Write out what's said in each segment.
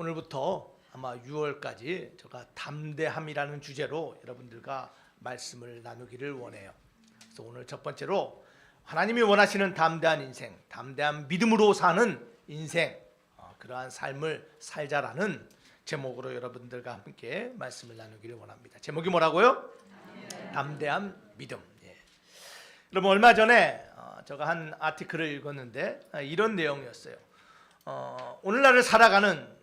오늘부터 아마 6월까지 제가 담대함이라는 주제로 여러분들과 말씀을 나누기를 원해요. 그래서 오늘 첫 번째로 하나님이 원하시는 담대한 인생, 담대한 믿음으로 사는 인생, 그러한 삶을 살자라는 제목으로 여러분들과 함께 말씀을 나누기를 원합니다. 제목이 뭐라고요? 담대한 믿음. 여러분, 얼마 전에 제가 한 아티클을 읽었는데 이런 내용이었어요. 오늘날을 살아가는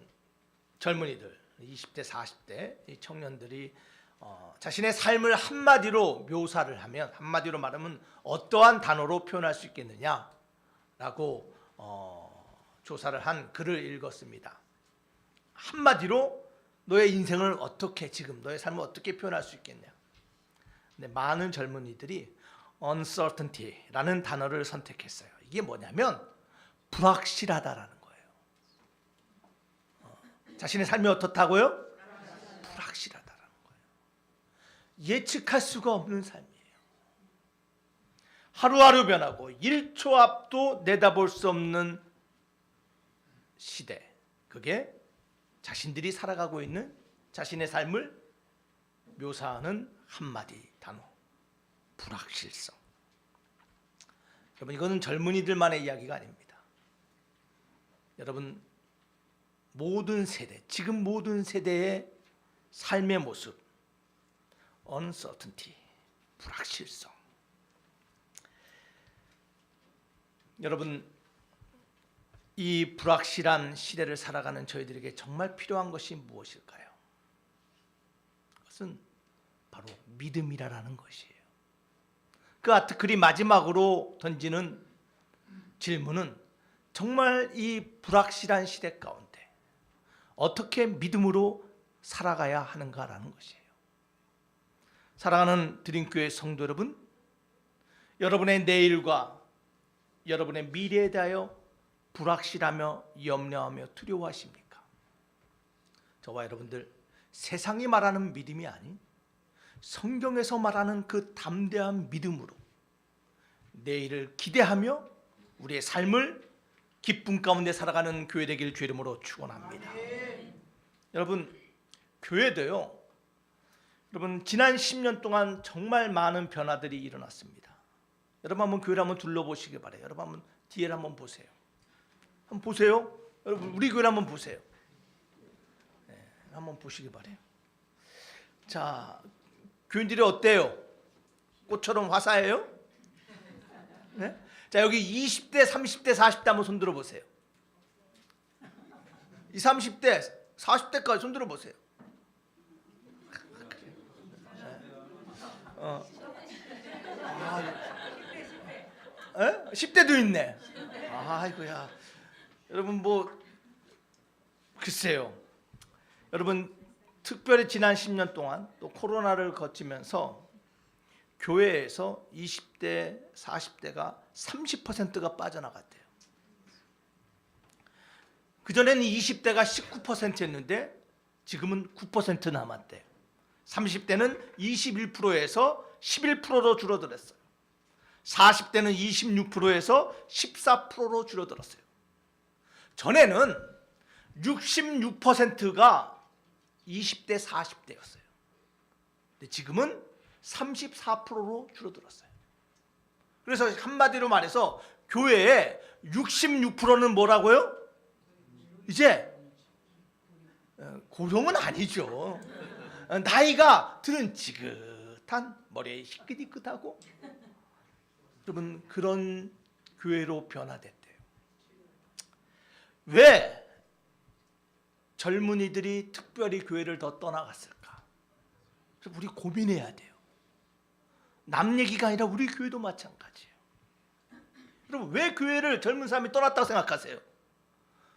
젊은이들, 20대, 40대 이 청년들이 자신의 삶을 한마디로 묘사를 하면, 한마디로 말하면 어떠한 단어로 표현할 수 있겠느냐라고 조사를 한 글을 읽었습니다. 한마디로 너의 인생을 어떻게, 지금 너의 삶을 어떻게 표현할 수 있겠냐. 근데 많은 젊은이들이 uncertainty라는 단어를 선택했어요. 이게 뭐냐면 불확실하다라는 거예요. 자신의 삶이 어떻다고요? 불확실하다라는 거예요. 예측할 수가 없는 삶이에요. 하루하루 변하고 1초 앞도 내다볼 수 없는 시대. 그게 자신들이 살아가고 있는 자신의 삶을 묘사하는 한마디 단어, 불확실성. 여러분, 이거는 젊은이들만의 이야기가 아닙니다. 여러분, 모든 세대, 지금 모든 세대의 삶의 모습, uncertainty, 불확실성. 여러분, 이 불확실한 시대를 살아가는 저희들에게 정말 필요한 것이 무엇일까요? 그것은 바로 믿음이라는 것이에요. 그 아티클이 마지막으로 던지는 질문은 정말 이 불확실한 시대 가운데 어떻게 믿음으로 살아가야 하는가라는 것이에요. 사랑하는 드림교회 성도 여러분, 여러분의 내일과 여러분의 미래에 대하여 불확실하며 염려하며 두려워하십니까? 저와 여러분들, 세상이 말하는 믿음이 아닌 성경에서 말하는 그 담대한 믿음으로 내일을 기대하며 우리의 삶을 기쁨 가운데 살아가는 교회 되길 주의 이름으로 축원합니다. 여러분, 교회도요, 여러분, 지난 10년 동안 정말 많은 변화들이 일어났습니다. 여러분, 한번 교회를 한번 둘러보시기 바래요. 여러분, 한번 뒤에를 한번 보세요. 한번 보세요. 여러분, 우리 교회를 한번 보세요. 네, 한번 보시기 바래요. 자, 교인들이 어때요? 꽃처럼 화사해요? 네? 자, 여기 20대, 30대, 40대 한번 손 들어보세요. 이 30대, 40대까지 손 들어보세요. 네? 10대도 있네. 아이고야. 여러분, 글쎄요. 여러분, 특별히 지난 10년 동안 또 코로나를 거치면서 교회에서 20대, 40대가 30%가 빠져나갔대요. 그전에는 20대가 19%였는데 지금은 9% 남았대요. 30대는 21%에서 11%로 줄어들었어요. 40대는 26%에서 14%로 줄어들었어요. 전에는 66%가 20대, 40대였어요. 근데 지금은 34%로 줄어들었어요. 그래서 한마디로 말해서 교회의 66%는 뭐라고요? 이제 고령은 아니죠. 나이가 들은 지긋한, 머리에 희끗희끗하고, 여러분, 그런 교회로 변화됐대요. 왜 젊은이들이 특별히 교회를 더 떠나갔을까? 우리 고민해야 돼요. 남 얘기가 아니라 우리 교회도 마찬가지예요. 여러분, 왜 교회를 젊은 사람이 떠났다고 생각하세요?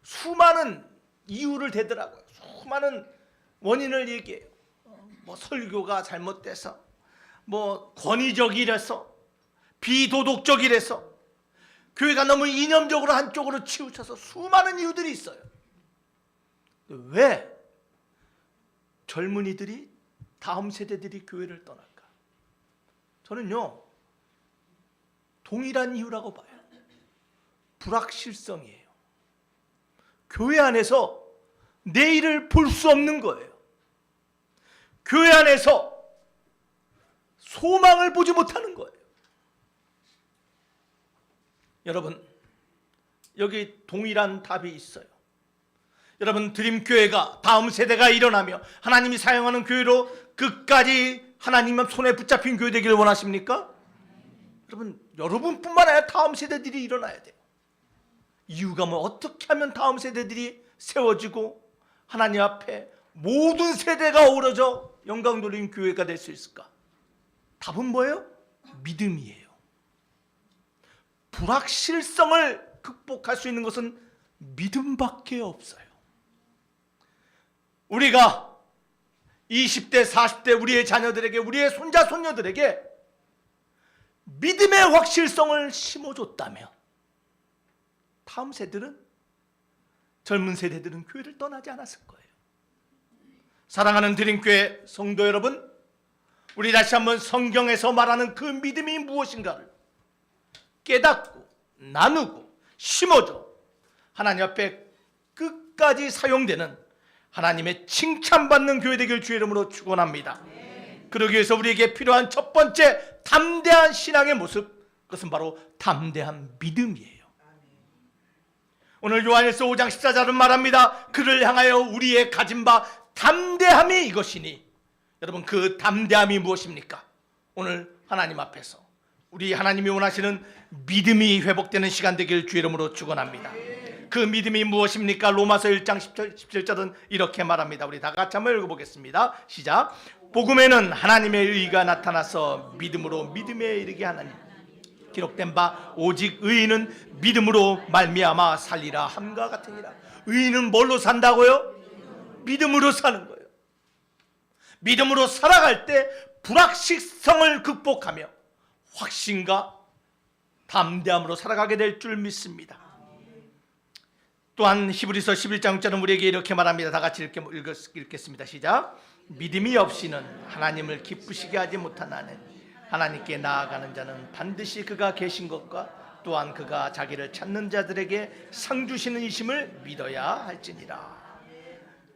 수많은 이유를 대더라고요. 수많은 원인을 얘기해요. 설교가 잘못돼서, 권위적이라서, 비도덕적이라서, 교회가 너무 이념적으로 한쪽으로 치우쳐서 수많은 이유들이 있어요. 왜 젊은이들이, 다음 세대들이 교회를 떠날까? 저는요, 동일한 이유라고 봐요. 불확실성이에요. 교회 안에서 내일을 볼 수 없는 거예요. 교회 안에서 소망을 보지 못하는 거예요. 여러분, 여기 동일한 답이 있어요. 여러분, 드림교회가 다음 세대가 일어나며 하나님이 사용하는 교회로 끝까지 하나님 손에 붙잡힌 교회 되기를 원하십니까? 여러분, 여러분뿐만 아니라 다음 세대들이 일어나야 돼요. 이유가 뭐, 어떻게 하면 다음 세대들이 세워지고 하나님 앞에 모든 세대가 어우러져 영광 돌리는 교회가 될 수 있을까? 답은 뭐예요? 믿음이에요. 불확실성을 극복할 수 있는 것은 믿음밖에 없어요. 우리가 20대, 40대 우리의 자녀들에게, 우리의 손자, 손녀들에게 믿음의 확실성을 심어줬다면 다음 세대들은, 젊은 세대들은 교회를 떠나지 않았을 거예요. 사랑하는 드림교회 성도 여러분, 우리 다시 한번 성경에서 말하는 그 믿음이 무엇인가를 깨닫고 나누고 심어줘 하나님 앞에 끝까지 사용되는 하나님의 칭찬받는 교회 되길 주의 이름으로 축원합니다. 그러기 위해서 우리에게 필요한 첫 번째 담대한 신앙의 모습, 그것은 바로 담대한 믿음이에요. 오늘 요한일서 5장 14절은 말합니다. 그를 향하여 우리의 가진 바 담대함이 이것이니. 여러분, 그 담대함이 무엇입니까? 오늘 하나님 앞에서 우리 하나님이 원하시는 믿음이 회복되는 시간 되길 주의 이름으로 축원합니다. 그 믿음이 무엇입니까? 로마서 1장 17절은 이렇게 말합니다. 우리 다 같이 한번 읽어보겠습니다. 시작. 복음에는 하나님의 의가 나타나서 믿음으로 믿음에 이르게 하나니 기록된 바 오직 의인은 믿음으로 말미암아 살리라 함과 같으니라. 의인은 뭘로 산다고요? 믿음으로 사는 거예요. 믿음으로 살아갈 때 불확실성을 극복하며 확신과 담대함으로 살아가게 될 줄 믿습니다. 또한 히브리서 11장 6절은 우리에게 이렇게 말합니다. 다 같이 읽겠습니다. 시작. 믿음이 없이는 하나님을 기쁘시게 하지 못하나니 하나님께 나아가는 자는 반드시 그가 계신 것과 또한 그가 자기를 찾는 자들에게 상 주시는 이심을 믿어야 할지니라.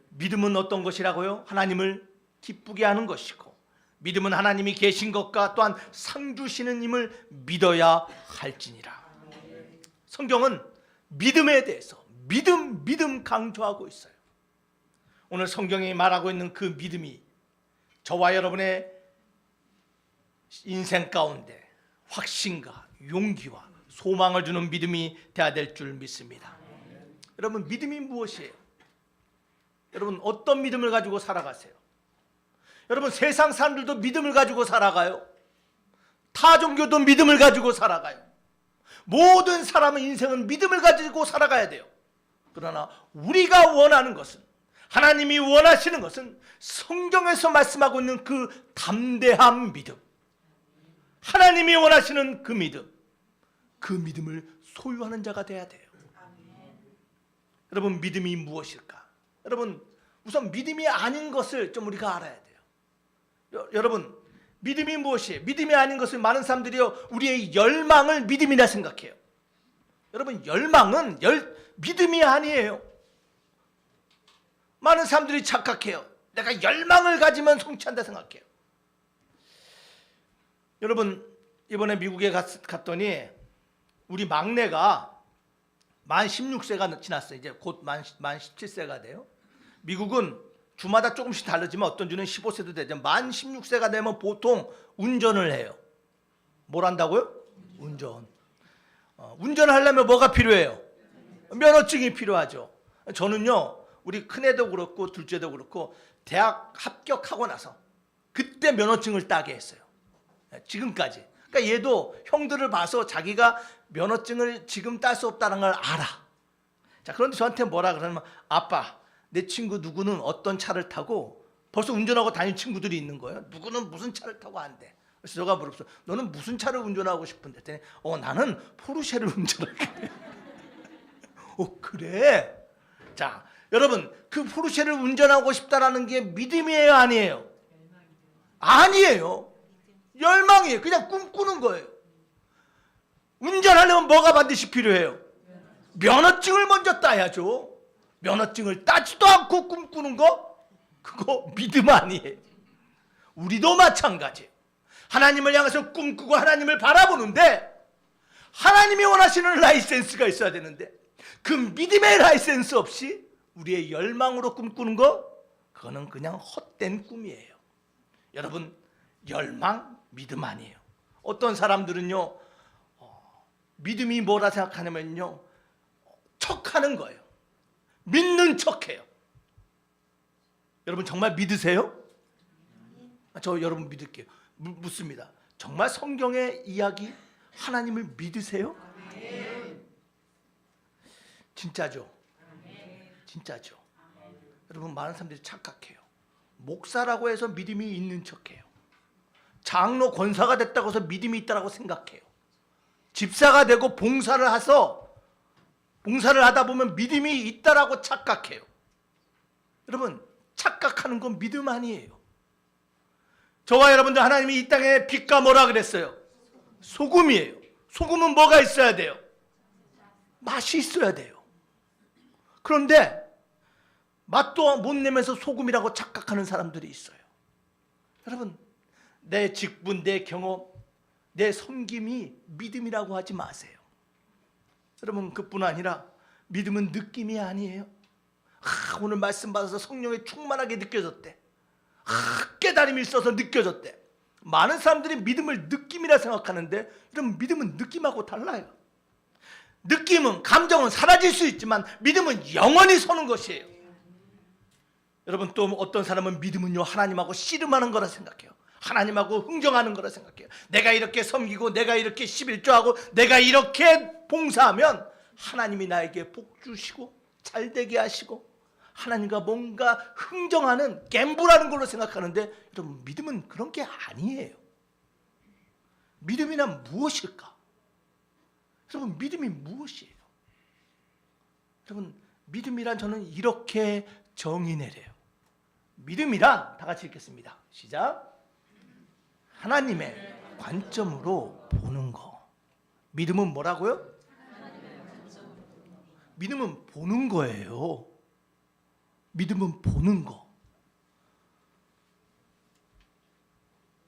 믿음은 어떤 것이라고요? 하나님을 기쁘게 하는 것이고, 믿음은 하나님이 계신 것과 또한 상 주시는 임을 믿어야 할지니라. 성경은 믿음에 대해서 믿음 강조하고 있어요. 오늘 성경이 말하고 있는 그 믿음이 저와 여러분의 인생 가운데 확신과 용기와 소망을 주는 믿음이 되어야 될 줄 믿습니다. 여러분, 믿음이 무엇이에요? 여러분, 어떤 믿음을 가지고 살아가세요? 여러분, 세상 사람들도 믿음을 가지고 살아가요. 타 종교도 믿음을 가지고 살아가요. 모든 사람은 인생은 믿음을 가지고 살아가야 돼요. 그러나 우리가 원하는 것은, 하나님이 원하시는 것은 성경에서 말씀하고 있는 그 담대한 믿음, 하나님이 원하시는 그 믿음을 소유하는 자가 돼야 돼요. 여러분, 믿음이 무엇일까? 여러분, 우선 믿음이 아닌 것을 좀 우리가 알아야 돼요. 여러분, 믿음이 무엇이에요? 믿음이 아닌 것을 많은 사람들이요, 우리의 열망을 믿음이라 생각해요. 여러분, 열망은 믿음이 아니에요. 많은 사람들이 착각해요. 내가 열망을 가지면 성취한다 생각해요. 여러분, 이번에 미국에 갔더니 우리 막내가 만 16세가 지났어요. 이제 곧 만 17세가 돼요. 미국은 주마다 조금씩 다르지만 어떤 주는 15세도 되죠. 만 16세가 되면 보통 운전을 해요. 뭘 한다고요? 운전. 운전을 하려면 뭐가 필요해요? 면허증이 필요하죠. 저는요, 우리 큰애도 그렇고 둘째도 그렇고 대학 합격하고 나서 그때 면허증을 따게 했어요. 지금까지. 그러니까 얘도 형들을 봐서 자기가 면허증을 지금 딸 수 없다는 걸 알아. 자, 그런데 저한테 뭐라 그러냐면, 아빠, 내 친구 누구는 어떤 차를 타고 벌써 운전하고 다니는 친구들이 있는 거예요. 누구는 무슨 차를 타고 안 돼. 그래서 제가 물었어요. 너는 무슨 차를 운전하고 싶은데? 했더니 나는 포르쉐를 운전할게. 그래? 자, 여러분, 그 포르쉐를 운전하고 싶다라는 게 믿음이에요, 아니에요? 아니에요. 열망이에요. 그냥 꿈꾸는 거예요. 운전하려면 뭐가 반드시 필요해요? 면허증을 먼저 따야죠. 면허증을 따지도 않고 꿈꾸는 거, 그거 믿음 아니에요. 우리도 마찬가지예요. 하나님을 향해서 꿈꾸고 하나님을 바라보는데 하나님이 원하시는 라이센스가 있어야 되는데 그 믿음의 라이센스 없이 우리의 열망으로 꿈꾸는 거, 그거는 그냥 헛된 꿈이에요. 여러분, 열망, 믿음 아니에요. 어떤 사람들은요, 믿음이 뭐라 생각하냐면요, 척하는 거예요. 믿는 척해요. 여러분 정말 믿으세요? 저 여러분 믿을게요. 묻습니다. 정말 성경의 이야기 하나님을 믿으세요? 진짜죠? 진짜죠? 여러분, 많은 사람들이 착각해요. 목사라고 해서 믿음이 있는 척해요. 장로 권사가 됐다고 해서 믿음이 있다고 생각해요. 집사가 되고 봉사를 하다 보면 믿음이 있다라고 착각해요. 여러분, 착각하는 건 믿음 아니에요. 저와 여러분들, 하나님이 이 땅에 빛과 뭐라 그랬어요? 소금이에요. 소금은 뭐가 있어야 돼요? 맛이 있어야 돼요. 그런데 맛도 못 내면서 소금이라고 착각하는 사람들이 있어요. 여러분, 내 직분, 내 경험, 내 섬김이 믿음이라고 하지 마세요. 여러분, 그뿐 아니라 믿음은 느낌이 아니에요. 오늘 말씀 받아서 성령에 충만하게 느껴졌대. 깨달음이 있어서 느껴졌대. 많은 사람들이 믿음을 느낌이라 생각하는데, 여러분, 믿음은 느낌하고 달라요. 느낌은, 감정은 사라질 수 있지만 믿음은 영원히 서는 것이에요. 여러분, 또 어떤 사람은 믿음은요, 하나님하고 씨름하는 거라 생각해요. 하나님하고 흥정하는 거라 생각해요. 내가 이렇게 섬기고 내가 이렇게 11조하고 내가 이렇게 봉사하면 하나님이 나에게 복 주시고 잘되게 하시고 하나님과 뭔가 흥정하는, 갬블하는 걸로 생각하는데, 여러분, 믿음은 그런 게 아니에요. 믿음이란 무엇일까? 여러분, 믿음이 무엇이에요? 여러분, 믿음이란 저는 이렇게 정의 내려요. 믿음이란, 다 같이 읽겠습니다. 시작. 하나님의 관점으로 보는 거. 믿음은 뭐라고요? 믿음은 보는 거예요. 믿음은 보는 거.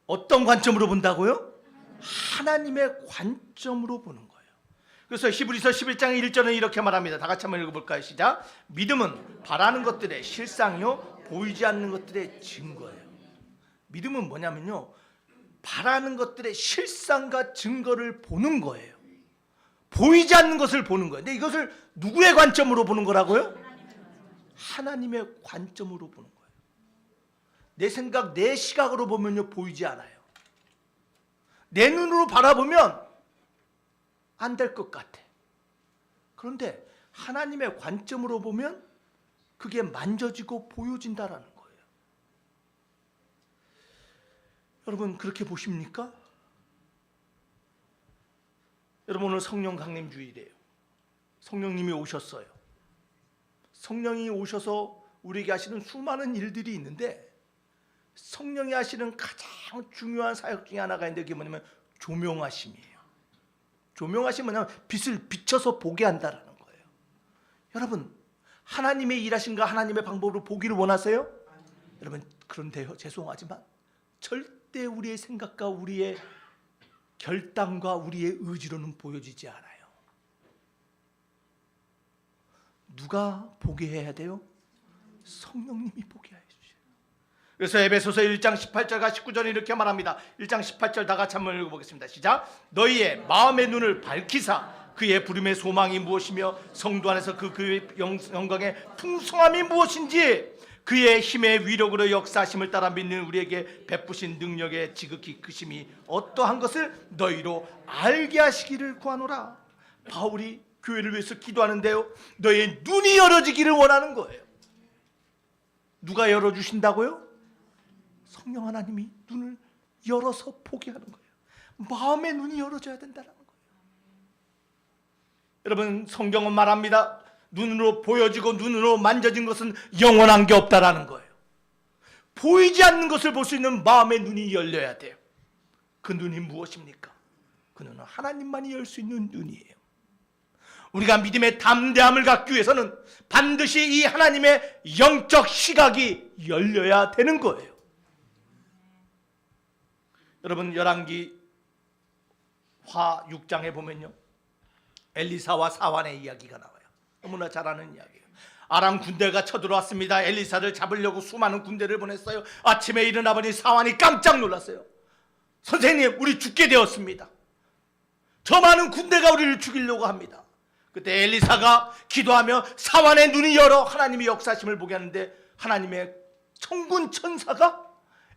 어떤 관점으로 본다고요? 하나님의 관점으로 보는 거예요. 그래서 히브리서 11장 1절은 이렇게 말합니다. 다 같이 한번 읽어볼까요? 시작. 믿음은 바라는 것들의 실상이요 보이지 않는 것들의 증거예요. 믿음은 뭐냐면요, 바라는 것들의 실상과 증거를 보는 거예요. 보이지 않는 것을 보는 거예요. 근데 이것을 누구의 관점으로 보는 거라고요? 하나님의 관점으로 보는 거예요. 내 생각, 내 시각으로 보면요, 보이지 않아요. 내 눈으로 바라보면 안 될 것 같아. 그런데 하나님의 관점으로 보면 그게 만져지고 보여진다라는 거예요. 여러분, 그렇게 보십니까? 여러분, 오늘 성령 강림 주일이에요. 성령님이 오셨어요. 성령이 오셔서 우리에게 하시는 수많은 일들이 있는데, 성령이 하시는 가장 중요한 사역 중에 하나가 있는데, 그게 뭐냐면 조명하심이에요. 조명하심은 뭐냐면 빛을 비춰서 보게 한다라는 거예요. 여러분, 하나님의 일하신가 하나님의 방법으로 보기를 원하세요? 여러분, 그런데요, 죄송하지만 절대 우리의 생각과 우리의 결단과 우리의 의지로는 보여지지 않아요. 누가 보게 해야 돼요? 성령님이 보게 해주세요. 그래서 에베소서 1장 18절과 19절은 이렇게 말합니다. 1장 18절 다 같이 한번 읽어보겠습니다. 시작. 너희의 마음의 눈을 밝히사 그의 부름의 소망이 무엇이며 성도 안에서 그의 영광의 풍성함이 무엇인지 그의 힘의 위력으로 역사하심을 따라 믿는 우리에게 베푸신 능력의 지극히 크심이 어떠한 것을 너희로 알게 하시기를 구하노라. 바울이 교회를 위해서 기도하는데요, 너의 눈이 열어지기를 원하는 거예요. 누가 열어주신다고요? 성령 하나님이 눈을 열어서 보게 하는 거예요. 마음의 눈이 열어져야 된다는 거예요. 여러분, 성경은 말합니다. 눈으로 보여지고 눈으로 만져진 것은 영원한 게 없다라는 거예요. 보이지 않는 것을 볼 수 있는 마음의 눈이 열려야 돼요. 그 눈이 무엇입니까? 그 눈은 하나님만이 열 수 있는 눈이에요. 우리가 믿음의 담대함을 갖기 위해서는 반드시 이 하나님의 영적 시각이 열려야 되는 거예요. 여러분, 열왕기 화 6장에 보면요, 엘리사와 사환의 이야기가 나와요. 너무나 잘 아는 이야기예요. 아람 군대가 쳐들어왔습니다. 엘리사를 잡으려고 수많은 군대를 보냈어요. 아침에 일어나 보니 사환이 깜짝 놀랐어요. 선생님, 우리 죽게 되었습니다. 저 많은 군대가 우리를 죽이려고 합니다. 그때 엘리사가 기도하며 사환의 눈이 열어 하나님의 역사심을 보게 하는데, 하나님의 천군 천사가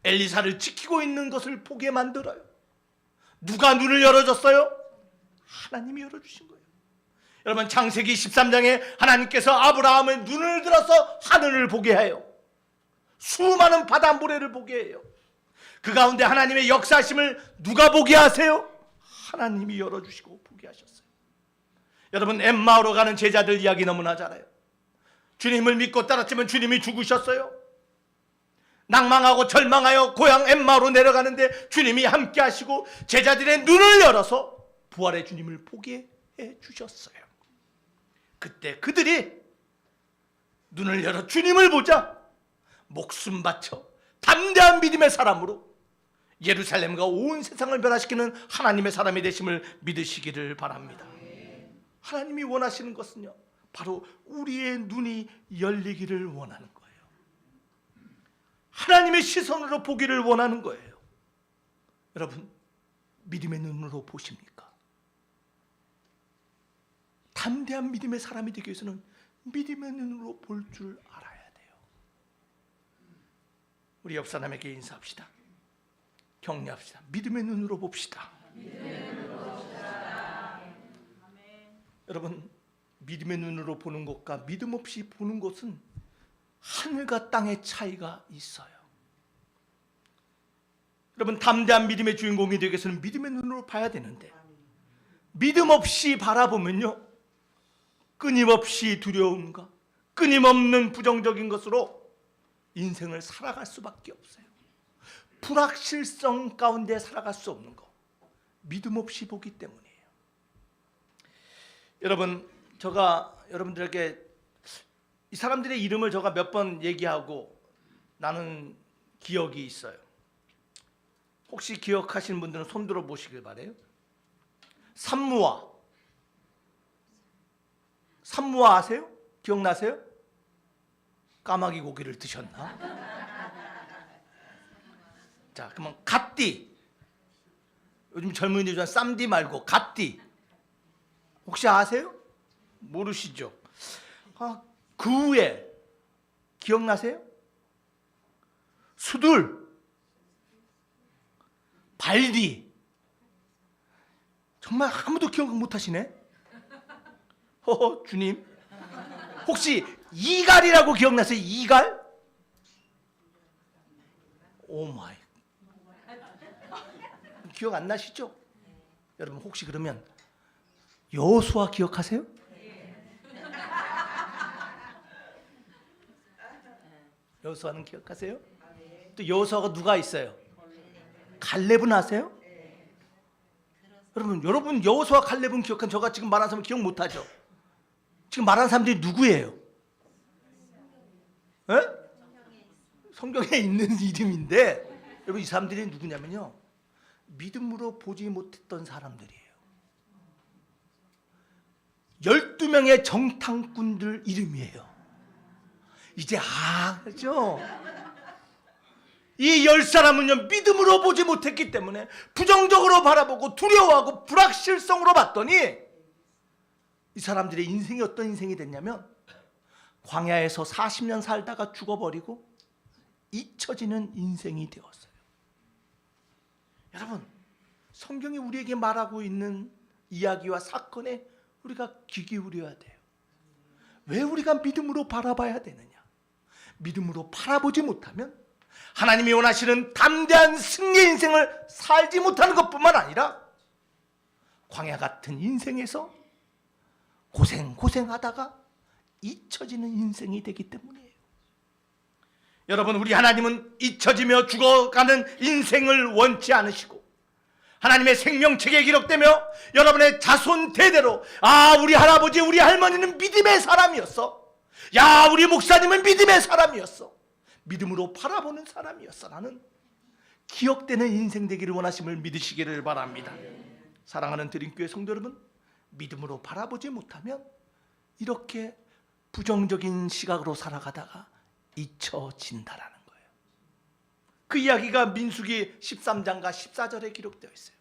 엘리사를 지키고 있는 것을 보게 만들어요. 누가 눈을 열어줬어요? 하나님이 열어주신 거예요. 여러분, 창세기 13장에 하나님께서 아브라함의 눈을 들어서 하늘을 보게 해요. 수많은 바다 모래를 보게 해요. 그 가운데 하나님의 역사심을 누가 보게 하세요? 하나님이 열어주시고 보게 하셨어요. 여러분, 엠마오로 가는 제자들 이야기 너무나 잘 알아요. 주님을 믿고 따랐지만 주님이 죽으셨어요. 낭망하고 절망하여 고향 엠마오로 내려가는데 주님이 함께 하시고 제자들의 눈을 열어서 부활의 주님을 보게 해주셨어요. 그때 그들이 눈을 열어 주님을 보자 목숨 바쳐 담대한 믿음의 사람으로 예루살렘과 온 세상을 변화시키는 하나님의 사람이 되심을 믿으시기를 바랍니다. 하나님이 원하시는 것은요, 바로 우리의 눈이 열리기를 원하는 거예요. 하나님의 시선으로 보기를 원하는 거예요. 여러분, 믿음의 눈으로 보십니까? 담대한 믿음의 사람이 되기 위해서는 믿음의 눈으로 볼 줄 알아야 돼요. 우리 옆 사람에게 인사합시다. 격려합시다. 믿음의 눈으로 봅시다. 믿음의 눈으로 봅시다. 여러분, 믿음의 눈으로 보는 것과 믿음 없이 보는 것은 하늘과 땅의 차이가 있어요. 여러분, 담대한 믿음의 주인공이 되기 위해서는 믿음의 눈으로 봐야 되는데, 믿음 없이 바라보면요, 끊임없이 두려움과 끊임없는 부정적인 것으로 인생을 살아갈 수밖에 없어요. 불확실성 가운데 살아갈 수 없는 거, 믿음 없이 보기 때문이에요. 여러분, 제가 여러분들에게 이 사람들의 이름을 제가 몇 번 얘기하고 나는 기억이 있어요. 혹시 기억하시는 분들은 손 들어 보시길 바래요. 산무와 아세요? 기억나세요? 까마귀 고기를 드셨나? 자, 그러면 갓띠. 요즘 젊은이들 중에 쌈띠 말고 갓띠. 혹시 아세요? 모르시죠? 그 후에 기억나세요? 수둘, 발디. 정말 아무도 기억 못하시네. 주님, 혹시 이갈이라고 기억나세요? 이갈? 오마이, 기억 안 나시죠? 여러분, 혹시 그러면 여호수아 기억하세요? 여호수아는 기억하세요? 또 여호수아가 누가 있어요? 갈렙은 아세요? 여러분 여호수아 갈렙은 기억한, 저가 지금 말한 사람 기억 못하죠? 지금 말한 사람들이 누구예요? 성경에 있는 이름인데, 여러분, 이 사람들이 누구냐면요, 믿음으로 보지 못했던 사람들이에요. 12명의 정탐꾼들 이름이에요. 이제 아죠? 이 10사람은요, 믿음으로 보지 못했기 때문에 부정적으로 바라보고 두려워하고 불확실성으로 봤더니 이 사람들의 인생이 어떤 인생이 됐냐면, 광야에서 40년 살다가 죽어버리고 잊혀지는 인생이 되었어요. 여러분, 성경이 우리에게 말하고 있는 이야기와 사건에 우리가 귀 기울여야 돼요. 왜 우리가 믿음으로 바라봐야 되느냐? 믿음으로 바라보지 못하면 하나님이 원하시는 담대한 승리의 인생을 살지 못하는 것뿐만 아니라 광야 같은 인생에서 고생하다가 잊혀지는 인생이 되기 때문이에요. 여러분, 우리 하나님은 잊혀지며 죽어가는 인생을 원치 않으시고 하나님의 생명책에 기록되며 여러분의 자손 대대로 우리 할아버지 우리 할머니는 믿음의 사람이었어. 우리 목사님은 믿음의 사람이었어. 믿음으로 바라보는 사람이었어. 나는 기억되는 인생 되기를 원하심을 믿으시기를 바랍니다. 사랑하는 드림교회 성도 여러분, 믿음으로 바라보지 못하면 이렇게 부정적인 시각으로 살아가다가 잊혀진다라는 거예요. 그 이야기가 민수기 13장과 14절에 기록되어 있어요.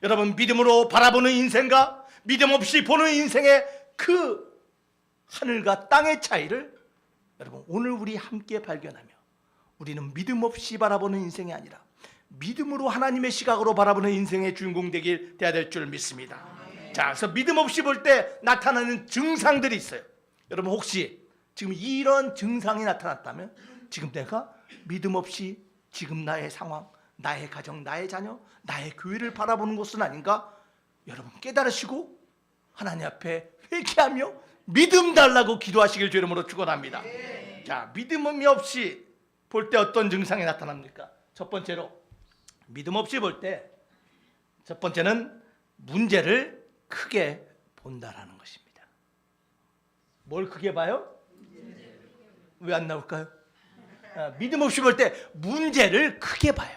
여러분, 믿음으로 바라보는 인생과 믿음 없이 보는 인생의 그 하늘과 땅의 차이를 여러분 오늘 우리 함께 발견하며 우리는 믿음 없이 바라보는 인생이 아니라 믿음으로 하나님의 시각으로 바라보는 인생의 주인공 되어야 될 줄 믿습니다. 자, 그래서 믿음 없이 볼 때 나타나는 증상들이 있어요. 여러분 혹시 지금 이런 증상이 나타났다면 지금 내가 믿음 없이 지금 나의 상황, 나의 가정, 나의 자녀, 나의 교회를 바라보는 것은 아닌가? 여러분 깨달으시고 하나님 앞에 회개하며 믿음 달라고 기도하시길 주 이름으로 축원합니다. 자, 믿음이 없이 볼 때 어떤 증상이 나타납니까? 첫 번째로 믿음 없이 볼 때 첫 번째는 문제를 크게 본다라는 것입니다. 뭘 크게 봐요? 왜 안 나올까요? 믿음 없이 볼 때 문제를 크게 봐요.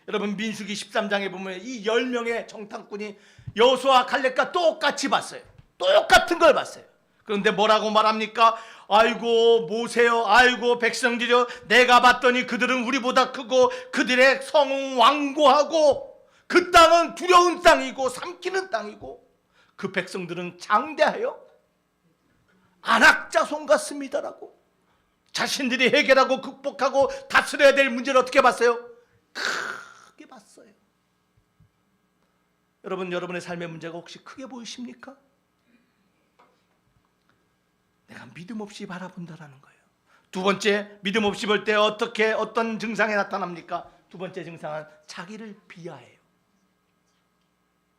여러분 민수기 13장에 보면 이 10명의 정탐꾼이 여호수아 갈렙과 똑같이 봤어요. 똑같은 걸 봤어요. 그런데 뭐라고 말합니까? 아이고 모세여, 아이고 백성들이여, 내가 봤더니 그들은 우리보다 크고 그들의 성은 완고하고 그 땅은 두려운 땅이고 삼키는 땅이고 그 백성들은 장대하여 안악자손 같습니다라고 자신들이 해결하고 극복하고 다스려야 될 문제를 어떻게 봤어요? 크게 봤어요. 여러분, 여러분의 삶의 문제가 혹시 크게 보이십니까? 내가 믿음 없이 바라본다라는 거예요. 두 번째, 믿음 없이 볼 때 어떤 증상이 나타납니까? 두 번째 증상은 자기를 비하해요.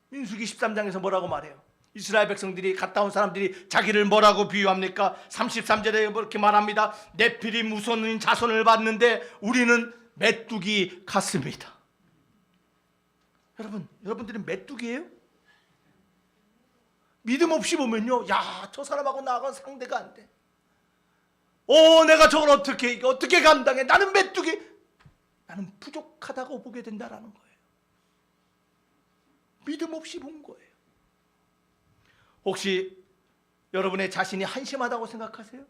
민수기 13장에서 뭐라고 말해요? 이스라엘 백성들이 갔다 온 사람들이 자기를 뭐라고 비유합니까? 33절에 이렇게 말합니다. 네피림 우선인 자손을 봤는데 우리는 메뚜기 같습니다. 여러분들이 메뚜기예요? 믿음 없이 보면요, 저 사람하고 나하고는 상대가 안 돼. 내가 저걸 어떻게 감당해? 나는 메뚜기. 나는 부족하다고 보게 된다라는 거예요. 믿음 없이 본 거예요. 혹시 여러분의 자신이 한심하다고 생각하세요?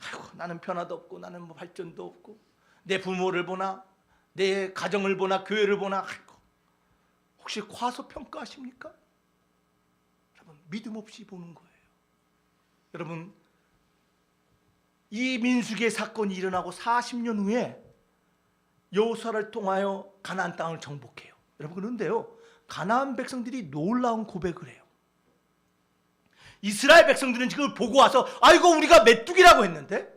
아이고, 나는 변화도 없고 나는 뭐 발전도 없고 내 부모를 보나 내 가정을 보나 교회를 보나, 아이고, 혹시 과소평가하십니까? 여러분, 믿음 없이 보는 거예요. 여러분, 이 민수기의 사건이 일어나고 40년 후에 여호수아를 통하여 가나안 땅을 정복해요. 여러분, 그런데요, 가나안 백성들이 놀라운 고백을 해요. 이스라엘 백성들은 지금 보고 와서 아이고 우리가 메뚜기라고 했는데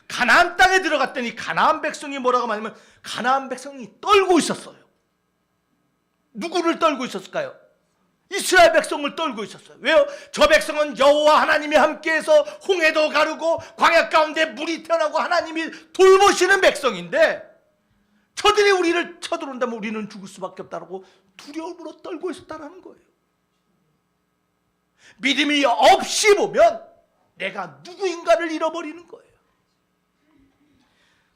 가나안 땅에 들어갔더니 가나안 백성이 뭐라고 말하면 가나안 백성이 떨고 있었어요. 누구를 떨고 있었을까요? 이스라엘 백성을 떨고 있었어요. 왜요? 저 백성은 여호와 하나님이 함께해서 홍해도 가르고 광야 가운데 물이 태어나고 하나님이 돌보시는 백성인데 저들이 우리를 쳐들어온다면 우리는 죽을 수밖에 없다고 두려움으로 떨고 있었다는 거예요. 믿음이 없이 보면 내가 누구인가를 잃어버리는 거예요.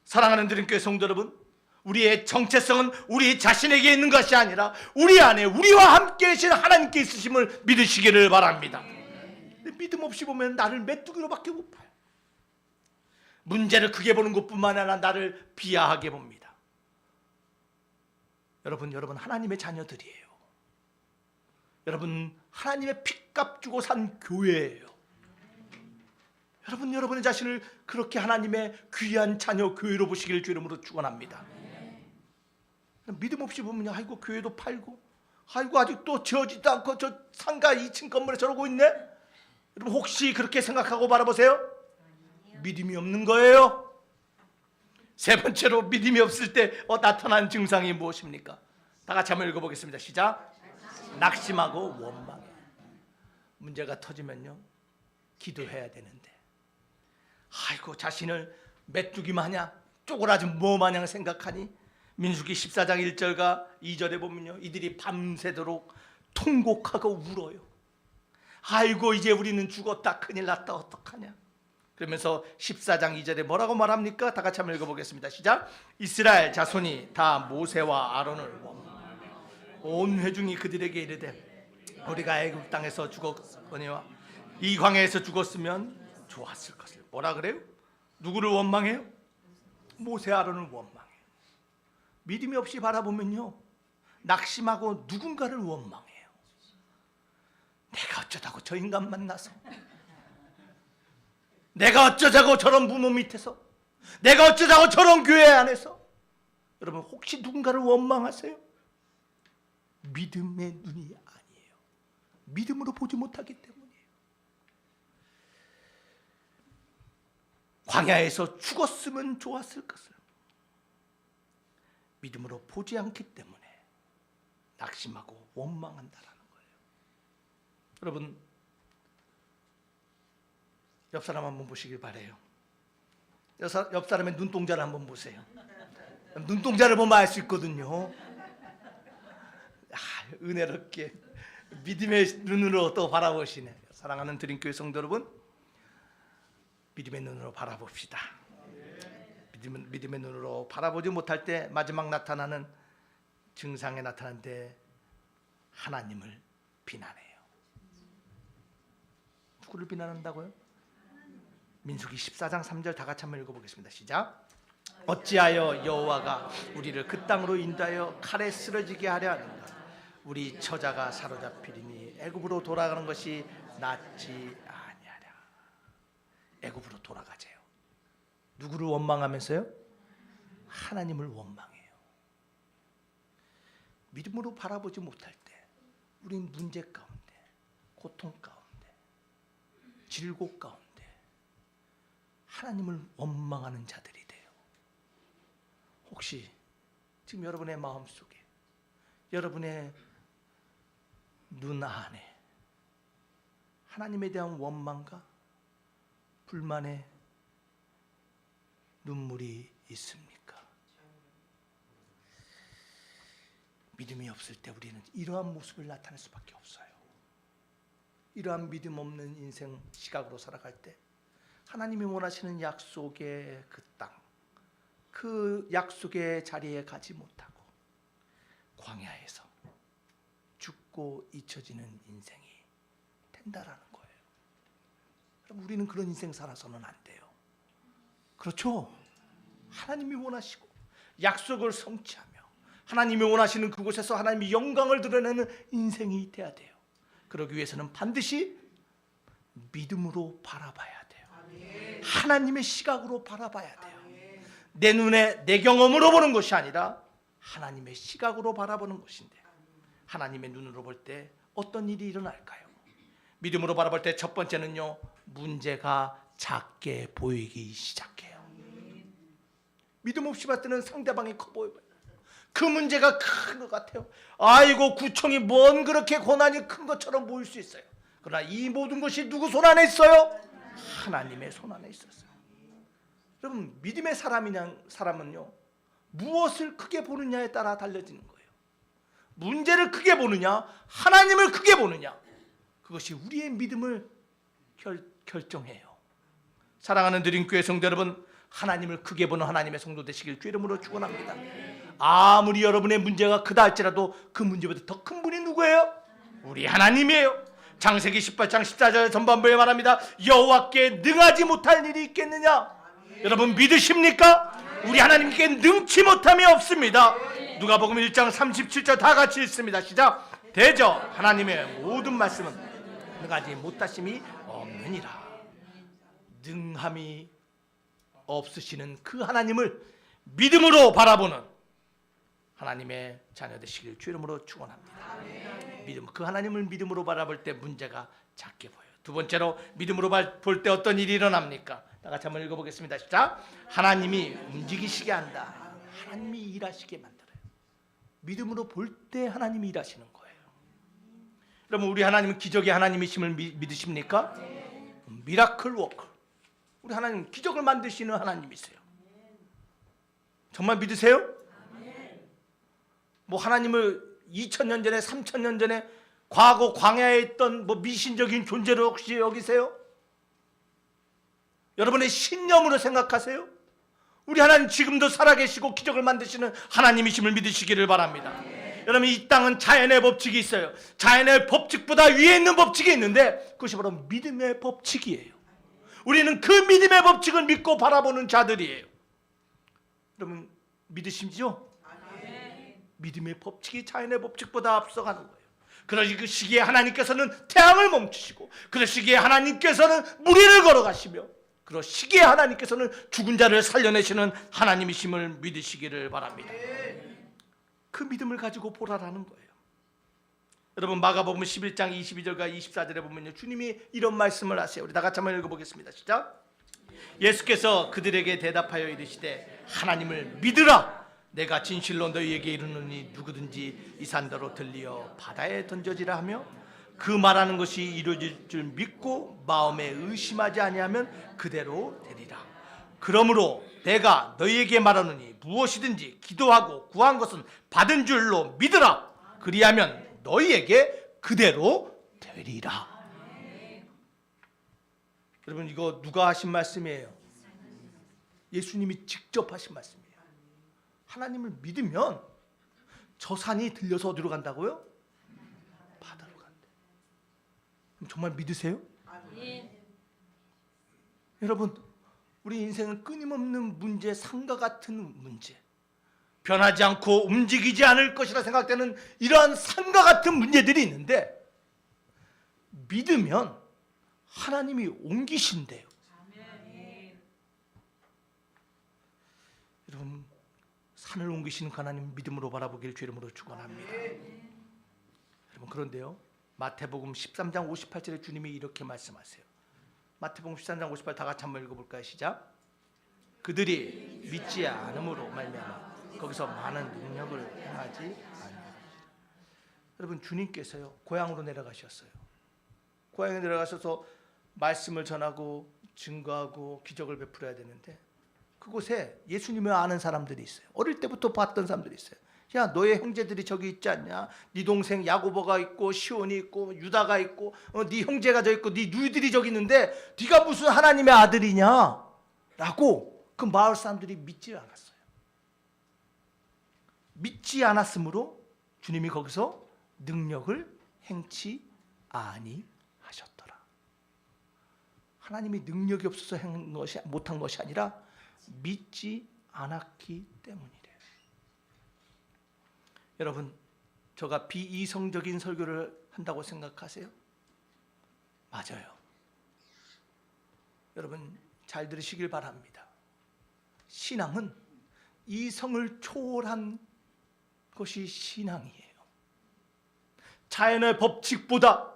사랑하는 드림교회 성도 여러분, 우리의 정체성은 우리 자신에게 있는 것이 아니라 우리 안에 우리와 함께 계신 하나님께 있으심을 믿으시기를 바랍니다. 믿음 없이 보면 나를 메뚜기로밖에 못 봐요. 문제를 크게 보는 것뿐만 아니라 나를 비하하게 봅니다. 여러분 하나님의 자녀들이에요. 여러분 하나님의 핏값 주고 산 교회예요. 여러분의 자신을 그렇게 하나님의 귀한 자녀 교회로 보시기를 주 이름으로 축원합니다. 믿음 없이 보면 아이고 교회도 팔고 아이고 아직도 지어지도 않고 저 상가 2층 건물에 저러고 있네. 여러분 혹시 그렇게 생각하고 바라보세요? 믿음이 없는 거예요. 세 번째로 믿음이 없을 때 나타나는 증상이 무엇입니까? 다 같이 한번 읽어보겠습니다. 시작. 낙심하고 원망해. 문제가 터지면요 기도해야 되는데 아이고 자신을 메뚜기 마냥 쪼그라진 뭐 마냥 생각하니 민수기 14장 1절과 2절에 보면요, 이들이 밤새도록 통곡하고 울어요. 아이고 이제 우리는 죽었다, 큰일 났다, 어떡하냐. 그러면서 14장 2절에 뭐라고 말합니까? 다 같이 한번 읽어보겠습니다. 시작. 이스라엘 자손이 다 모세와 아론을 온 회중이 그들에게 이르되 우리가 애굽 땅에서 죽었거니와 이 광야에서 죽었으면 좋았을 것을. 뭐라 그래요? 누구를 원망해요? 모세 아론을 원망해요. 믿음이 없이 바라보면요, 낙심하고 누군가를 원망해요. 내가 어쩌다고 저 인간 만나서, 내가 어쩌자고 저런 부모 밑에서, 내가 어쩌자고 저런 교회 안에서. 여러분 혹시 누군가를 원망하세요? 믿음의 눈이 아니에요. 믿음으로 보지 못하기 때문이에요. 광야에서 죽었으면 좋았을 것을 믿음으로 보지 않기 때문에 낙심하고 원망한다라는 거예요. 여러분 옆 사람 한번 보시길 바래요. 옆 사람의 눈동자를 한번 보세요. 눈동자를 보면 알 수 있거든요. 은혜롭게 믿음의 눈으로 또 바라보시네. 사랑하는 드림교회 성도 여러분, 믿음의 눈으로 바라봅시다. 믿음의 눈으로 바라보지 못할 때 마지막 나타나는 증상에 나타날 때 하나님을 비난해요. 누구를 비난한다고요? 민수기 14장 3절 다 같이 한번 읽어보겠습니다. 시작. 어찌하여 여호와가 우리를 그 땅으로 인도하여 칼에 쓰러지게 하려 하는가? 우리 처자가 사로잡히리니 애굽으로 돌아가는 것이 낫지 아니하랴. 애굽으로 돌아가세요. 누구를 원망하면서요? 하나님을 원망해요. 믿음으로 바라보지 못할 때 우린 문제 가운데, 고통 가운데, 질곡 가운데 하나님을 원망하는 자들이 돼요. 혹시 지금 여러분의 마음속에, 여러분의 눈 안에 하나님에 대한 원망과 불만의 눈물이 있습니까? 믿음이 없을 때 우리는 이러한 모습을 나타낼 수밖에 없어요. 이러한 믿음 없는 인생 시각으로 살아갈 때 하나님이 원하시는 약속의 그 땅, 그 약속의 자리에 가지 못하고 광야에서 죽고 잊혀지는 인생이 된다라는 거예요. 우리는 그런 인생 살아서는 안 돼요. 그렇죠? 하나님이 원하시고 약속을 성취하며 하나님이 원하시는 그곳에서 하나님의 영광을 드러내는 인생이 돼야 돼요. 그러기 위해서는 반드시 믿음으로 바라봐야 돼요. 하나님의 시각으로 바라봐야 돼요. 내 눈에 내 경험으로 보는 것이 아니라 하나님의 시각으로 바라보는 것인데, 하나님의 눈으로 볼 때 어떤 일이 일어날까요? 믿음으로 바라볼 때 첫 번째는요, 문제가 작게 보이기 시작해요. 믿음 없이 봤을 때는 상대방이 커 보여요. 그 문제가 큰 것 같아요. 아이고 구청이 뭔 그렇게 고난이 큰 것처럼 보일 수 있어요. 그러나 이 모든 것이 누구 손 안에 있어요? 하나님의 손 안에 있었어요. 여러분 믿음의 사람은요, 무엇을 크게 보느냐에 따라 달라지는 거예요. 문제를 크게 보느냐, 하나님을 크게 보느냐, 그것이 우리의 믿음을 결정해요. 사랑하는 드림교회 성도 여러분, 하나님을 크게 보는 하나님의 성도 되시길 주 이름으로 축원합니다. 아무리 여러분의 문제가 크다 할지라도 그 문제보다 더 큰 분이 누구예요? 우리 하나님이에요. 창세기 18장 14절 전반부에 말합니다. 여호와께 능하지 못할 일이 있겠느냐? 여러분 믿으십니까? 우리 하나님께 능치 못함이 없습니다. 누가복음 1장 37절 다 같이 읽습니다. 시작. 대저 하나님의 모든 말씀은 능하지 못하심이 없느니라. 능함이 없으시는 그 하나님을 믿음으로 바라보는 하나님의 자녀 되시길 주 이름으로 축원합니다. 믿음, 그 하나님을 믿음으로 바라볼 때 문제가 작게 보여요. 두 번째로 믿음으로 볼 때 어떤 일이 일어납니까? 다 같이 한번 읽어보겠습니다. 시작. 하나님이 움직이시게 한다. 하나님이 일하시게 만들어요. 믿음으로 볼 때 하나님이 일하시는 거예요. 여러분 우리 하나님은 기적의 하나님이심을 믿으십니까? 미라클 워커. 우리 하나님 기적을 만드시는 하나님이세요. 정말 믿으세요? 뭐 하나님을 2000년 전에 3000년 전에 과거 광야에 있던 뭐 미신적인 존재로 혹시 여기세요? 여러분의 신념으로 생각하세요? 우리 하나님 지금도 살아계시고 기적을 만드시는 하나님이심을 믿으시기를 바랍니다. 여러분, 이 땅은 자연의 법칙이 있어요. 자연의 법칙보다 위에 있는 법칙이 있는데 그것이 바로 믿음의 법칙이에요. 우리는 그 믿음의 법칙을 믿고 바라보는 자들이에요. 여러분 믿으시죠? 믿음의 법칙이 자연의 법칙보다 앞서가는 거예요. 그러시 그 시기에 하나님께서는 태양을 멈추시고, 그 시기에 하나님께서는 무리를 걸어가시며, 그 시기에 하나님께서는 죽은 자를 살려내시는 하나님이심을 믿으시기를 바랍니다. 그 믿음을 가지고 보라라는 거예요. 여러분, 마가복음 11장 22절과 24절에 보면요, 주님이 이런 말씀을 하세요. 우리 다 같이 한번 읽어보겠습니다. 시작. 예수께서 그들에게 대답하여 이르시되 하나님을 믿으라. 내가 진실로 너희에게 이르노니 누구든지 이 산더로 들리어 바다에 던져지라 하며 그 말하는 것이 이루어질 줄 믿고 마음에 의심하지 아니하면 그대로 되리라. 그러므로 내가 너희에게 말하노니 무엇이든지 기도하고 구한 것은 받은 줄로 믿으라. 그리하면 너희에게 그대로 되리라. 여러분, 이거 누가 하신 말씀이에요? 예수님이 직접 하신 말씀이에요. 하나님을 믿으면 저 산이 들려서 어디로 간다고요? 바다로 간대. 그럼 정말 믿으세요? 여러분, 우리 인생은 끊임없는 문제, 산과 같은 문제, 변하지 않고 움직이지 않을 것이라 생각되는 이러한 산과 같은 문제들이 있는데 믿으면 하나님이 옮기신대요. 여러분, 산을 옮기시는 하나님 믿음으로 바라보기를 주 이름으로 축원합니다. 여러분, 그런데요, 마태복음 13장 58절에 주님이 이렇게 말씀하세요. 마태복음 13장 58 다 같이 한번 읽어볼까요? 시작. 그들이 믿지 않음으로 말미암아 거기서 많은 능력을 행하지 아니하리라. 여러분, 주님께서요 고향으로 내려가셨어요. 고향에 내려가셔서 말씀을 전하고 증거하고 기적을 베풀어야 되는데 그곳에 예수님을 아는 사람들이 있어요. 어릴 때부터 봤던 사람들이 있어요. 야, 너의 형제들이 저기 있지 않냐? 네 동생 야고보가 있고 시온이 있고 유다가 있고 네 형제가 저 있고 네 누이들이 저기 있는데 네가 무슨 하나님의 아들이냐? 라고 그 마을 사람들이 믿지 않았어요. 믿지 않았으므로 주님이 거기서 능력을 행치 아니하셨더라. 하나님이 능력이 없어서 못한 것이 아니라 믿지 않았기 때문이래요. 여러분, 제가 비이성적인 설교를 한다고 생각하세요? 맞아요. 여러분, 잘 들으시길 바랍니다. 신앙은 이성을 초월한 것이 신앙이에요. 자연의 법칙보다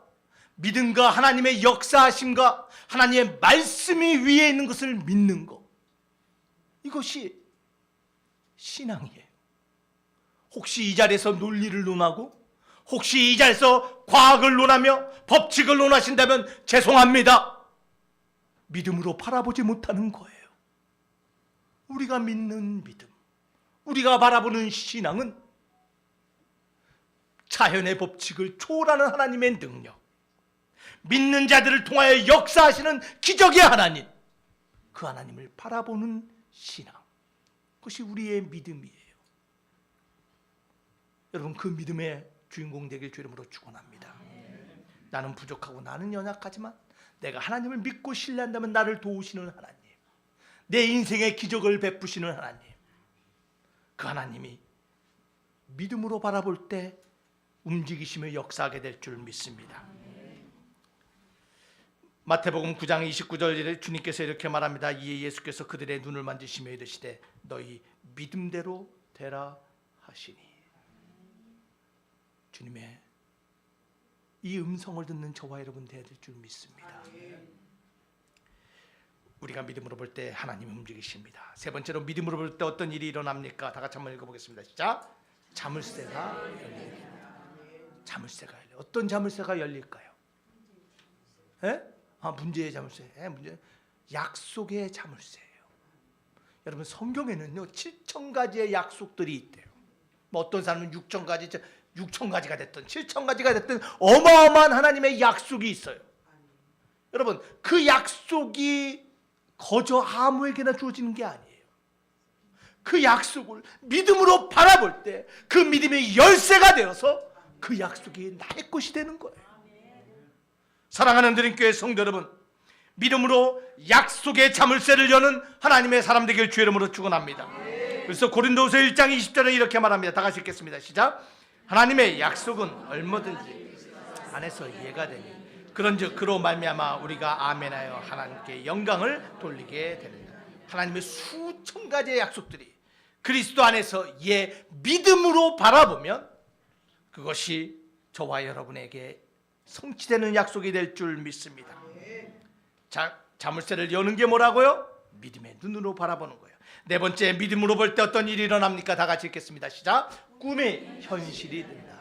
믿음과 하나님의 역사하심과 하나님의 말씀이 위에 있는 것을 믿는 것, 이것이 신앙이에요. 혹시 이 자리에서 논리를 논하고 혹시 이 자리에서 과학을 논하며 법칙을 논하신다면 죄송합니다. 믿음으로 바라보지 못하는 거예요. 우리가 믿는 믿음, 우리가 바라보는 신앙은 자연의 법칙을 초월하는 하나님의 능력, 믿는 자들을 통하여 역사하시는 기적의 하나님, 그 하나님을 바라보는 신앙, 그것이 우리의 믿음이에요. 여러분, 그 믿음의 주인공 되길 주 이름으로 축원합니다. 나는 부족하고 나는 연약하지만 내가 하나님을 믿고 신뢰한다면 나를 도우시는 하나님, 내 인생의 기적을 베푸시는 하나님, 그 하나님이 믿음으로 바라볼 때 움직이시며 역사하게 될 줄 믿습니다. 마태복음 9장 29절에 주님께서 이렇게 말합니다. 이에 예수께서 그들의 눈을 만지시며 이르시되 너희 믿음대로 되라 하시니. 주님의 이 음성을 듣는 저와 여러분 되어야 될 줄 믿습니다. 우리가 믿음으로 볼 때 하나님이 움직이십니다. 세 번째로 믿음으로 볼 때 어떤 일이 일어납니까? 다 같이 한번 읽어보겠습니다. 시작. 자물쇠가 열립니다. 자물쇠가 열려. 어떤 자물쇠가 열릴까요? 문제의 자물쇠. 문제. 약속의 자물쇠예요. 여러분, 성경에는요 7,000가지의 약속들이 있대요. 뭐 어떤 사람은 6,000가지가 됐든 7,000가지가 됐든 어마어마한 하나님의 약속이 있어요. 여러분, 그 약속이 거저 아무에게나 주어지는 게 아니에요. 그 약속을 믿음으로 바라볼 때 그 믿음의 열쇠가 되어서 그 약속이 나의 것이 되는 거예요. 사랑하는 드림교회 성도 여러분, 믿음으로 약속의 자물쇠를 여는 하나님의 사람 되길 주의 이름으로 축원합니다. 그래서 고린도후서 1장 20절에 이렇게 말합니다. 다 같이 읽겠습니다. 시작. 하나님의 약속은 얼마든지 안에서 이해가 되니 그런즉 그로 말미암아 우리가 아멘하여 하나님께 영광을 돌리게 되느니라. 하나님의 수천 가지의 약속들이 그리스도 안에서 믿음으로 바라보면 그것이 저와 여러분에게 성취되는 약속이 될 줄 믿습니다. 자물쇠를 여는 게 뭐라고요? 믿음의 눈으로 바라보는 거예요. 네 번째, 믿음으로 볼 때 어떤 일이 일어납니까? 다 같이 읽겠습니다. 시작. 꿈이 현실이 된다.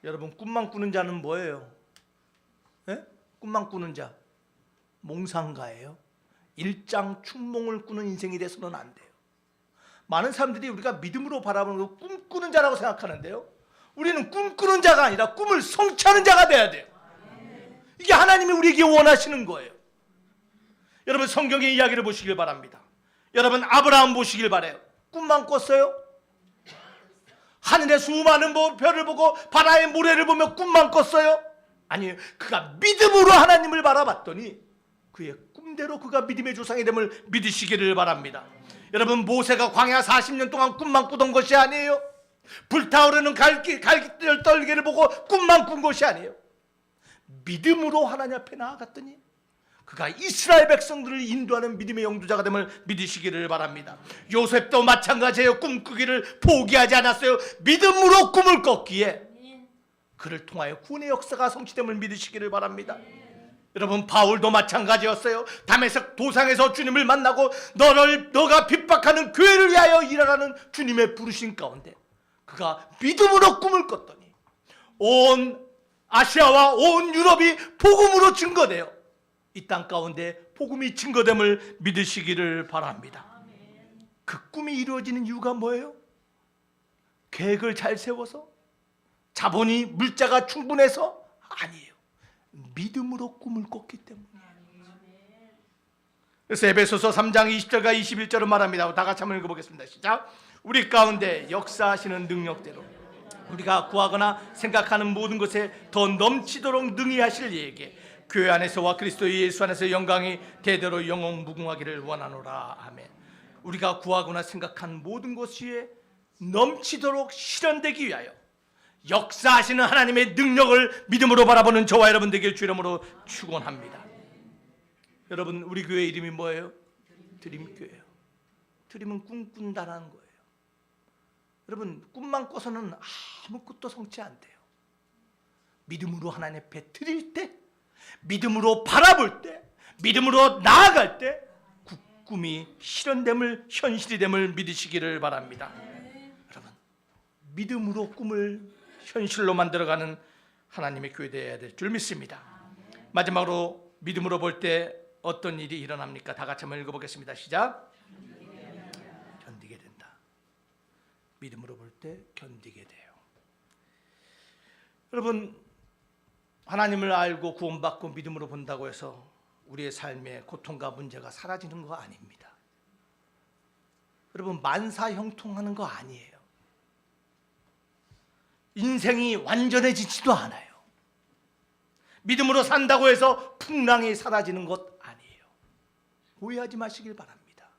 여러분, 꿈만 꾸는 자는 뭐예요? 네? 꿈만 꾸는 자 몽상가예요. 일장춘몽을 꾸는 인생이 돼서는 안 돼요. 많은 사람들이 우리가 믿음으로 바라보는 거 꿈꾸는 자라고 생각하는데요, 우리는 꿈꾸는 자가 아니라 꿈을 성취하는 자가 돼야 돼요. 이게 하나님이 우리에게 원하시는 거예요. 여러분, 성경의 이야기를 보시길 바랍니다. 여러분, 아브라함 보시길 바라요. 꿈만 꿨어요? 하늘의 수많은 별을 보고 바다의 모래를 보며 꿈만 꿨어요? 아니에요. 그가 믿음으로 하나님을 바라봤더니 그의 꿈대로 그가 믿음의 조상이 됨을 믿으시기를 바랍니다. 여러분, 모세가 광야 40년 동안 꿈만 꾸던 것이 아니에요. 불타오르는 갈기들 떨기를 보고 꿈만 꾼 것이 아니에요. 믿음으로 하나님 앞에 나아갔더니 그가 이스라엘 백성들을 인도하는 믿음의 영도자가 됨을 믿으시기를 바랍니다. 요셉도 마찬가지예요. 꿈꾸기를 포기하지 않았어요. 믿음으로 꿈을 꿨기에 그를 통하여 구원의 역사가 성취됨을 믿으시기를 바랍니다. 여러분, 바울도 마찬가지였어요. 다메섹 도상에서 주님을 만나고 너가 핍박하는 교회를 위하여 일하라는 주님의 부르심 가운데 그가 믿음으로 꿈을 꿨더니 온 아시아와 온 유럽이 복음으로 증거되어 이 땅 가운데 복음이 증거됨을 믿으시기를 바랍니다. 그 꿈이 이루어지는 이유가 뭐예요? 계획을 잘 세워서? 자본이 물자가 충분해서? 아니에요. 믿음으로 꿈을 꿨기 때문이에요. 그래서 에베소서 3장 20절과 21절을 말합니다. 다 같이 한번 읽어보겠습니다. 시작. 우리 가운데 역사하시는 능력대로 우리가 구하거나 생각하는 모든 것에 더 넘치도록 능히 하실 이에게 교회 안에서와 그리스도 예수 안에서 영광이 대대로 영원 무궁하기를 원하노라. 아멘. 우리가 구하거나 생각한 모든 것이 넘치도록 실현되기 위하여 역사하시는 하나님의 능력을 믿음으로 바라보는 저와 여러분 되길 주 이름으로 축원합니다. 여러분, 우리 교회 이름이 뭐예요? 드림교회예요. 드림은 꿈꾼다라는 거예요. 여러분, 꿈만 꿔서는 아무것도 성취 안 돼요. 믿음으로 하나님 앞에 드릴 때, 믿음으로 바라볼 때, 믿음으로 나아갈 때 그 꿈이 실현됨을, 현실이 됨을 믿으시기를 바랍니다. 여러분, 믿음으로 꿈을 현실로 만들어가는 하나님의 교회 되어야 될 줄 믿습니다. 마지막으로 믿음으로 볼 때 어떤 일이 일어납니까? 다 같이 한번 읽어보겠습니다. 시작. 견디게 된다. 믿음으로 볼 때 견디게 돼요. 여러분, 하나님을 알고 구원받고 믿음으로 본다고 해서 우리의 삶의 고통과 문제가 사라지는 거 아닙니다. 여러분, 만사형통하는 거 아니에요. 인생이 완전해지지도 않아요. 믿음으로 산다고 해서 풍랑이 사라지는 것 아니에요. 오해하지 마시길 바랍니다.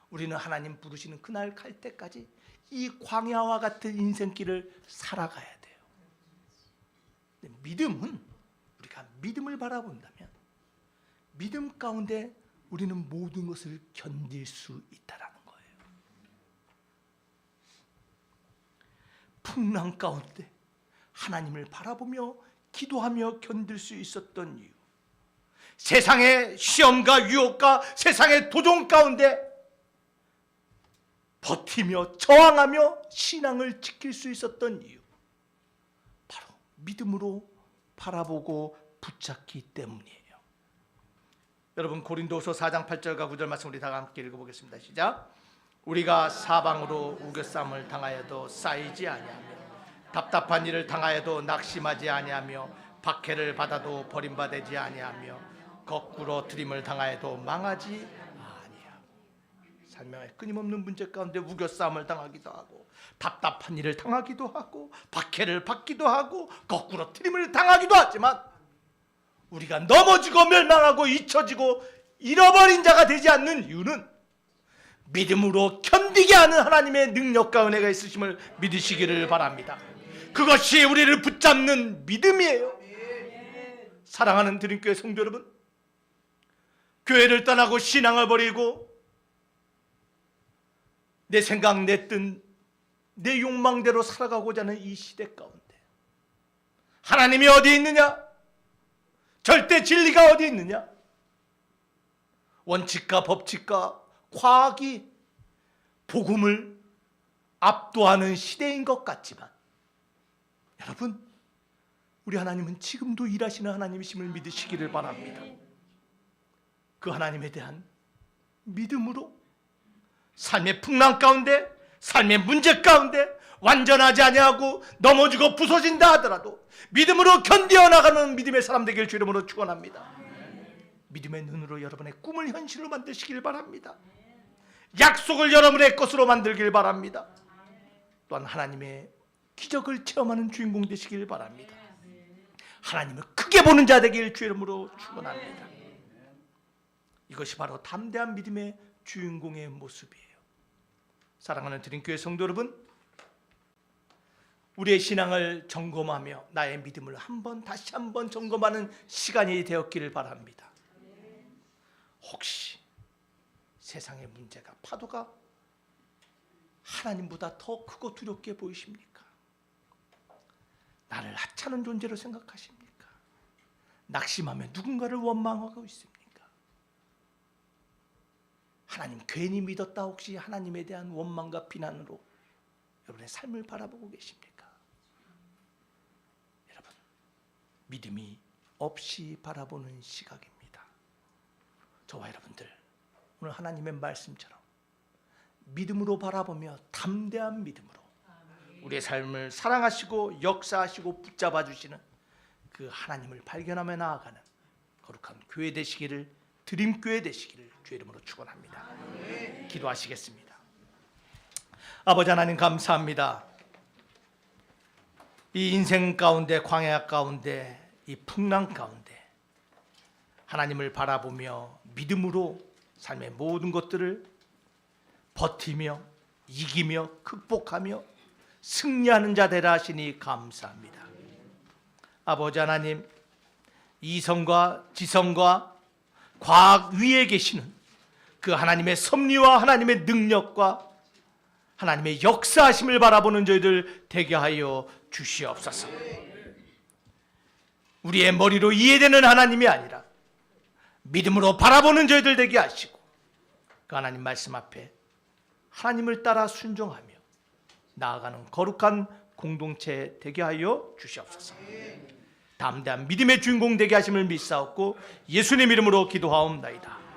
우리는 하나님 부르시는 그날 갈 때까지 이 광야와 같은 인생길을 살아가야 돼요. 믿음은 우리가 믿음을 바라본다면 믿음 가운데 우리는 모든 것을 견딜 수 있다라는 거예요. 풍랑 가운데 하나님을 바라보며 기도하며 견딜 수 있었던 이유, 세상의 시험과 유혹과 세상의 도전 가운데 버티며 저항하며 신앙을 지킬 수 있었던 이유, 바로 믿음으로 바라보고 붙잡기 때문이에요. 여러분 고린도서 4장 8절과 9절 말씀 우리 다 함께 읽어보겠습니다. 시작. 우리가 사방으로 우겨쌈을 당하여도 쌓이지 아니하며 답답한 일을 당하여도 낙심하지 아니하며 박해를 받아도 버림받지 아니하며 거꾸로 트림을 당하여도 망하지 아니하며. 삶의 끊임없는 문제 가운데 우겨쌈을 당하기도 하고 답답한 일을 당하기도 하고 박해를 받기도 하고 거꾸로 트림을 당하기도 하지만 우리가 넘어지고 멸망하고 잊혀지고 잃어버린 자가 되지 않는 이유는 믿음으로 견디게 하는 하나님의 능력과 은혜가 있으심을 믿으시기를 바랍니다. 그것이 우리를 붙잡는 믿음이에요. 사랑하는 드림교회 성도 여러분, 교회를 떠나고 신앙을 버리고 내 생각, 내 뜻, 내 욕망대로 살아가고자 하는 이 시대 가운데 하나님이 어디 있느냐? 절대 진리가 어디 있느냐? 원칙과 법칙과 과학이 복음을 압도하는 시대인 것 같지만 여러분, 우리 하나님은 지금도 일하시는 하나님이심을 믿으시기를 바랍니다. 그 하나님에 대한 믿음으로 삶의 풍랑 가운데, 삶의 문제 가운데 완전하지 아니하고 넘어지고 부서진다 하더라도 믿음으로 견디어 나가는 믿음의 사람 되길 주 이름으로 축원합니다. 믿음의 눈으로 여러분의 꿈을 현실로 만드시길 바랍니다. 약속을 여러분의 것으로 만들길 바랍니다. 또한 하나님의 기적을 체험하는 주인공 되시길 바랍니다. 하나님을 크게 보는 자 되길 주 이름으로 축원합니다. 이것이 바로 담대한 믿음의 주인공의 모습이에요. 사랑하는 드림교회 성도 여러분, 우리의 신앙을 점검하며 나의 믿음을 다시 한번 점검하는 시간이 되었기를 바랍니다. 혹시 세상의 문제가, 파도가 하나님보다 더 크고 두렵게 보이십니까? 나를 하찮은 존재로 생각하십니까? 낙심하며 누군가를 원망하고 있습니까? 하나님 괜히 믿었다 혹시 하나님에 대한 원망과 비난으로 여러분의 삶을 바라보고 계십니까? 여러분, 믿음이 없이 바라보는 시각입니다. 저와 여러분들 오늘 하나님의 말씀처럼 믿음으로 바라보며 담대한 믿음으로 우리의 삶을 사랑하시고 역사하시고 붙잡아 주시는 그 하나님을 발견하며 나아가는 거룩한 교회 되시기를, 드림교회 되시기를 주의 이름으로 축원합니다. 기도하시겠습니다. 아버지 하나님 감사합니다. 이 인생 가운데, 광야 가운데, 이 풍랑 가운데 하나님을 바라보며 믿음으로 삶의 모든 것들을 버티며 이기며 극복하며 승리하는 자 되라 하시니 감사합니다. 아버지 하나님, 이성과 지성과 과학 위에 계시는 그 하나님의 섭리와 하나님의 능력과 하나님의 역사하심을 바라보는 저희들 되게 하여 주시옵소서. 우리의 머리로 이해되는 하나님이 아니라 믿음으로 바라보는 저희들 되게 하시고 그 하나님 말씀 앞에 하나님을 따라 순종하며 나아가는 거룩한 공동체 되게 하여 주시옵소서. 담대한 믿음의 주인공 되게 하심을 믿사옵고 예수님 이름으로 기도하옵나이다.